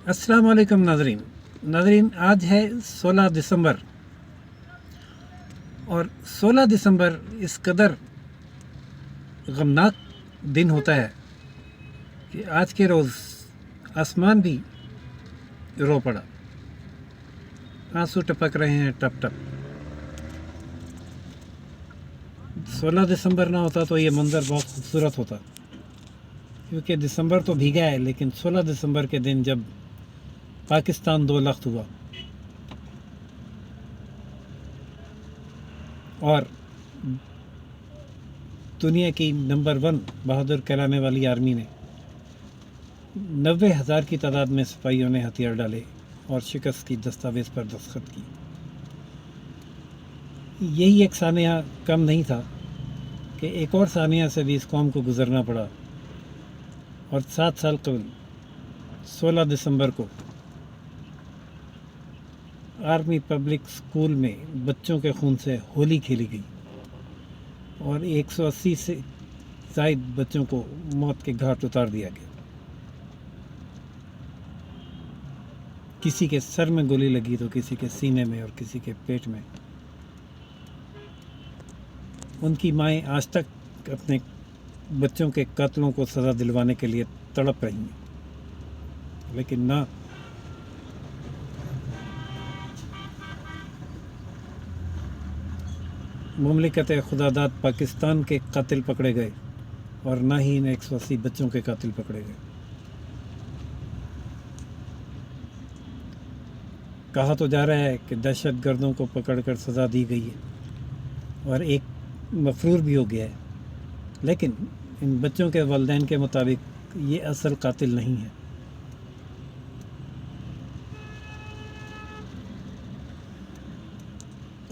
السلام علیکم ناظرین آج ہے 16 دسمبر اور 16 دسمبر اس قدر غمناک دن ہوتا ہے کہ آج کے روز آسمان بھی رو پڑا، آنسو ٹپک رہے ہیں ٹپ ٹپ۔ 16 دسمبر نہ ہوتا تو یہ منظر بہت خوبصورت ہوتا، کیونکہ دسمبر تو بھیگا ہے، لیکن 16 دسمبر کے دن جب پاکستان 2 لخت ہوا اور دنیا کی نمبر 1 بہادر کہلانے والی آرمی نے 90,000 کی تعداد میں سپاہیوں نے ہتھیار ڈالے اور شکست کی دستاویز پر دستخط کی، یہی ایک سانحہ کم نہیں تھا کہ ایک اور سانحہ سے بھی اس قوم کو گزرنا پڑا، اور 7 سال قبل 16 دسمبر کو آرمی پبلک اسکول میں بچوں کے خون سے ہولی کھیلی گئی اور 180 سے زائد بچوں کو موت کے گھاٹ اتار دیا گیا۔ کسی کے سر میں گولی لگی تو کسی کے سینے میں اور کسی کے پیٹ میں۔ ان کی مائیں آج تک اپنے بچوں کے قاتلوں کو سزا دلوانے کے لیے تڑپ رہی ہیں، لیکن نہ مملکت خدا داد پاکستان کے قاتل پکڑے گئے اور نہ ہی ان 180 بچوں کے قاتل پکڑے گئے۔ کہا تو جا رہا ہے کہ دہشت گردوں کو پکڑ کر سزا دی گئی ہے اور ایک مفرور بھی ہو گیا ہے، لیکن ان بچوں کے والدین کے مطابق یہ اصل قاتل نہیں ہے۔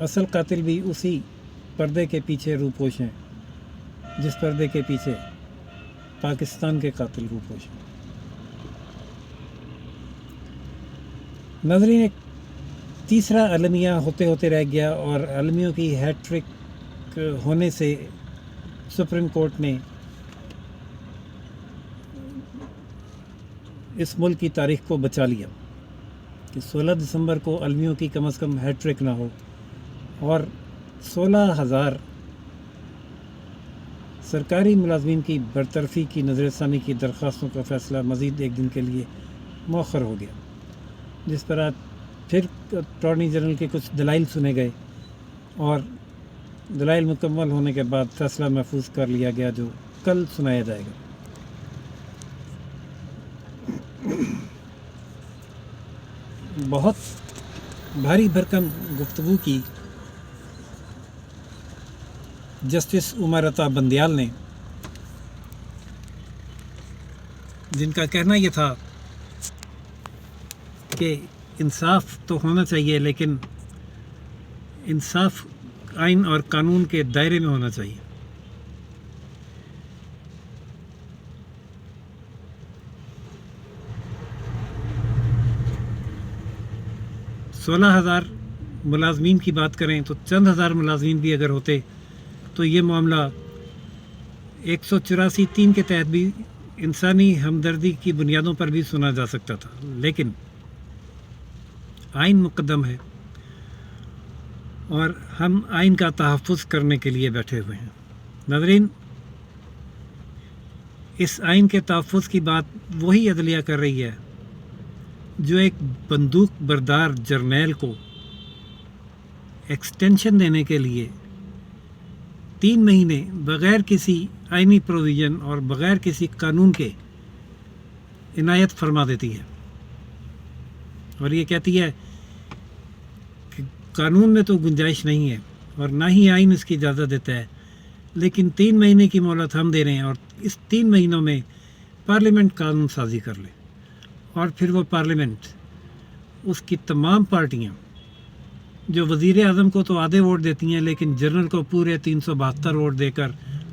اصل قاتل بھی اسی پردے کے پیچھے روپوش ہیں جس پردے کے پیچھے پاکستان کے قاتل روپوش ہیں۔ ناظرین، ایک تیسرا المیہ ہوتے ہوتے رہ گیا اور المیوں کی ہیٹ ٹرک ہونے سے سپریم کورٹ نے اس ملک کی تاریخ کو بچا لیا کہ 16 دسمبر کو المیوں کی کم از کم ہیٹ ٹرک نہ ہو، اور 16,000 سرکاری ملازمین کی برطرفی کی نظر ثانی کی درخواستوں کا فیصلہ مزید ایک دن کے لیے مؤخر ہو گیا، جس پر آج پھر اٹارنی جنرل کے کچھ دلائل سنے گئے اور دلائل مکمل ہونے کے بعد فیصلہ محفوظ کر لیا گیا جو کل سنایا جائے گا۔ بہت بھاری بھرکم گفتگو کی جسٹس عمر عطا بندیال نے، جن کا کہنا یہ تھا کہ انصاف تو ہونا چاہیے، لیکن انصاف آئین اور قانون کے دائرے میں ہونا چاہیے۔ سولہ 16,000 ملازمین کی بات کریں تو چند ہزار ملازمین بھی اگر ہوتے تو یہ معاملہ 184(3) کے تحت بھی انسانی ہمدردی کی بنیادوں پر بھی سنا جا سکتا تھا، لیکن آئین مقدم ہے اور ہم آئین کا تحفظ کرنے کے لیے بیٹھے ہوئے ہیں۔ ناظرین، اس آئین کے تحفظ کی بات وہی عدلیہ کر رہی ہے جو ایک بندوق بردار جرنیل کو ایکسٹینشن دینے کے لیے 3 مہینے بغیر کسی آئینی پروویژن اور بغیر کسی قانون کے عنایت فرما دیتی ہے، اور یہ کہتی ہے کہ قانون میں تو گنجائش نہیں ہے اور نہ ہی آئین اس کی اجازت دیتا ہے، لیکن 3 مہینے کی مہلت ہم دے رہے ہیں اور اس 3 مہینوں میں پارلیمنٹ قانون سازی کر لے، اور پھر وہ پارلیمنٹ اس کی تمام پارٹیاں جو وزیر اعظم کو تو آدھے ووٹ دیتی ہیں لیکن جنرل کو پورے 372 ووٹ دے کر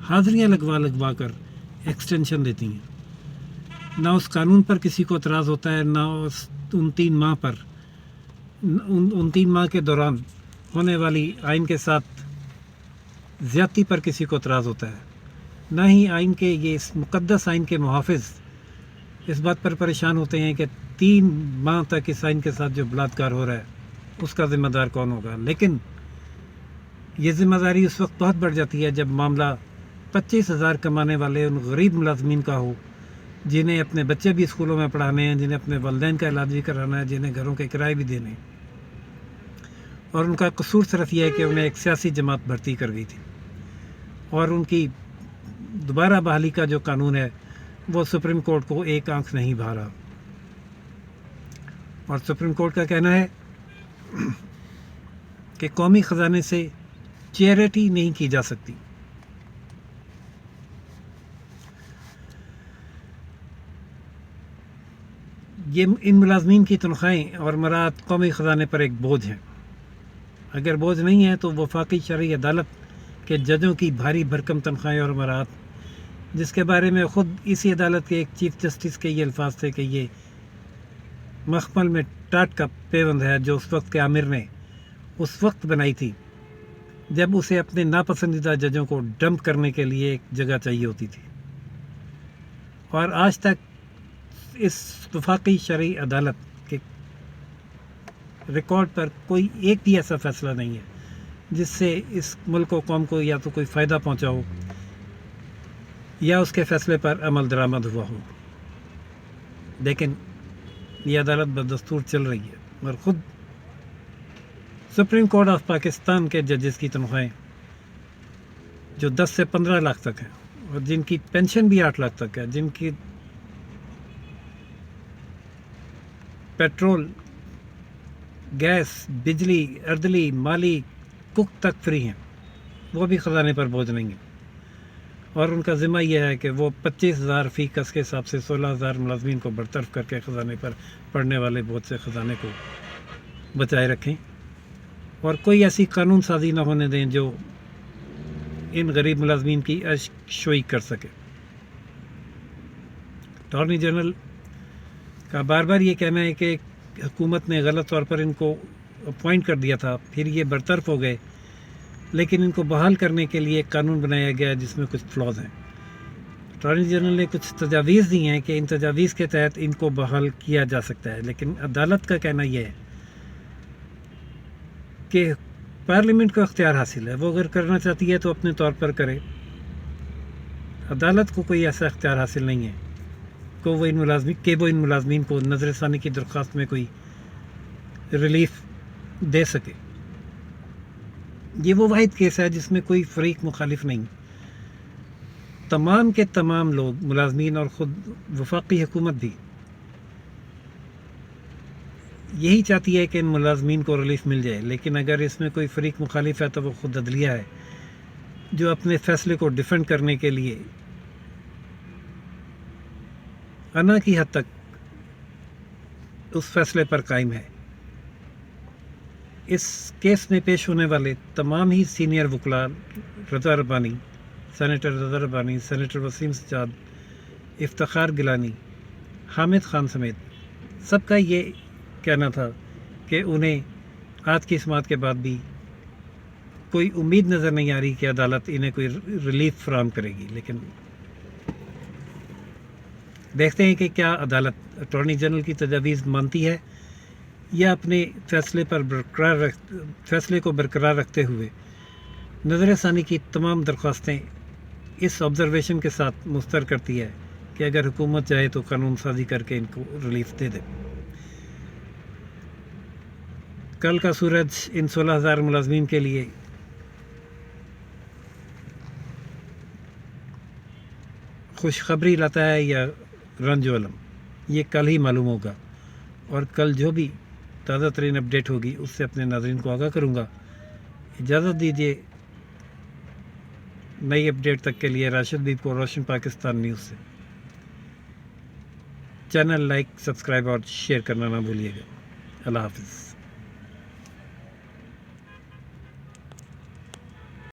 حاضریاں لگوا کر ایکسٹینشن دیتی ہیں۔ نہ اس قانون پر کسی کو اعتراض ہوتا ہے، نہ ان 3 ماہ پر ان 3 ماہ کے دوران ہونے والی آئین کے ساتھ زیادتی پر کسی کو اعتراض ہوتا ہے، نہ ہی آئین کے یہ اس مقدس آئین کے محافظ اس بات پر پریشان ہوتے ہیں کہ 3 ماہ تک اس آئین کے ساتھ جو بلااتکار ہو رہا ہے اس کا ذمہ دار کون ہوگا. لیکن یہ ذمہ داری اس وقت بہت بڑھ جاتی ہے جب معاملہ 25,000 کمانے والے ان غریب ملازمین کا ہو جنہیں اپنے بچے بھی اسکولوں میں پڑھانے ہیں, جنہیں اپنے والدین کا علاج بھی کرانا ہے, جنہیں گھروں کے کرائے بھی دینے ہیں. اور ان کا قصور صرف یہ ہے کہ انہیں ایک سیاسی جماعت بھرتی کر گئی تھی, اور ان کی دوبارہ بحالی کا جو قانون ہے وہ سپریم کورٹ کو ایک آنکھ نہیں بھا رہا. اور سپریم کورٹ کا کہنا ہے کہ قومی خزانے سے چیریٹی نہیں کی جا سکتی. یہ ان ملازمین کی تنخواہیں اور مراعات قومی خزانے پر ایک بوجھ ہیں. اگر بوجھ نہیں ہے تو وفاقی شرعی عدالت کے ججوں کی بھاری بھرکم تنخواہیں اور مراعات, جس کے بارے میں خود اسی عدالت کے ایک چیف جسٹس کے یہ الفاظ تھے کہ یہ مخمل میں ٹاٹ کا پیوند ہے جو اس وقت کے آمر نے اس وقت بنائی تھی جب اسے اپنے ناپسندیدہ ججوں کو ڈمپ کرنے کے لیے ایک جگہ چاہیے ہوتی تھی. اور آج تک اس وفاقی شرعی عدالت کے ریکارڈ پر کوئی ایک بھی ایسا فیصلہ نہیں ہے جس سے اس ملک و قوم کو یا تو کوئی فائدہ پہنچا ہو یا اس کے فیصلے پر عمل درآمد ہوا ہو. لیکن یہ عدالت بدستور چل رہی ہے, اور خود سپریم کورٹ آف پاکستان کے ججز کی تنخواہیں جو 10 سے 15 لاکھ تک ہیں, اور جن کی پینشن بھی 8 لاکھ تک ہے, جن کی پیٹرول, گیس, بجلی, اردلی, مالی, کک تک فری ہیں, وہ بھی خزانے پر بوجھ نہیں ہیں. اور ان کا ذمہ یہ ہے کہ وہ 25,000 فی کس کے حساب سے 16,000 ملازمین کو برطرف کر کے خزانے پر پڑنے والے بوجھ سے خزانے کو بچائے رکھیں, اور کوئی ایسی قانون سازی نہ ہونے دیں جو ان غریب ملازمین کی عشق شوئی کر سکے. اٹارنی جنرل کا بار بار یہ کہنا ہے کہ حکومت نے غلط طور پر ان کو اپوائنٹ کر دیا تھا, پھر یہ برطرف ہو گئے, لیکن ان کو بحال کرنے کے لیے ایک قانون بنایا گیا جس میں کچھ فلاز ہیں. اٹارنی جنرل نے کچھ تجاویز دی ہیں کہ ان تجاویز کے تحت ان کو بحال کیا جا سکتا ہے, لیکن عدالت کا کہنا یہ ہے کہ پارلیمنٹ کو اختیار حاصل ہے, وہ اگر کرنا چاہتی ہے تو اپنے طور پر کرے. عدالت کو کوئی ایسا اختیار حاصل نہیں ہے کہ وہ ان ملازمین کو نظر ثانی کی درخواست میں کوئی ریلیف دے سکے. یہ وہ واحد کیس ہے جس میں کوئی فریق مخالف نہیں. تمام کے تمام لوگ, ملازمین اور خود وفاقی حکومت بھی یہی چاہتی ہے کہ ان ملازمین کو ریلیف مل جائے, لیکن اگر اس میں کوئی فریق مخالف ہے تو وہ خود عدلیہ ہے جو اپنے فیصلے کو ڈیفینڈ کرنے کے لیے انا کی حد تک اس فیصلے پر قائم ہے. اس کیس میں پیش ہونے والے تمام ہی سینئر وکلاء, رضا ربانی, سینیٹر رضا ربانی, سینیٹر وسیم سجاد, افتخار گیلانی, حامد خان سمیت سب کا یہ کہنا تھا کہ انہیں آج کی سماعت کے بعد بھی کوئی امید نظر نہیں آ رہی کہ عدالت انہیں کوئی ریلیف فراہم کرے گی. لیکن دیکھتے ہیں کہ کیا عدالت اٹارنی جنرل کی تجاویز مانتی ہے یا اپنے فیصلے کو برقرار رکھتے ہوئے نظر ثانی کی تمام درخواستیں اس آبزرویشن کے ساتھ مستر کرتی ہے کہ اگر حکومت چاہے تو قانون سازی کر کے ان کو ریلیف دے دے. کل کا سورج ان 16,000 ملازمین کے لیے خوشخبری لاتا ہے یا رنج و علم, یہ کل ہی معلوم ہوگا. اور کل جو بھی تازہ ترین اپڈیٹ ہوگی اس سے اپنے ناظرین کو آگاہ کروں گا. اجازت دیجیے, نئی اپڈیٹ تک کے لیے راشد بیب کو روشن پاکستان نیوز سے. چینل لائک, سبسکرائب اور شیئر کرنا نہ بھولیے گا. اللہ حافظ.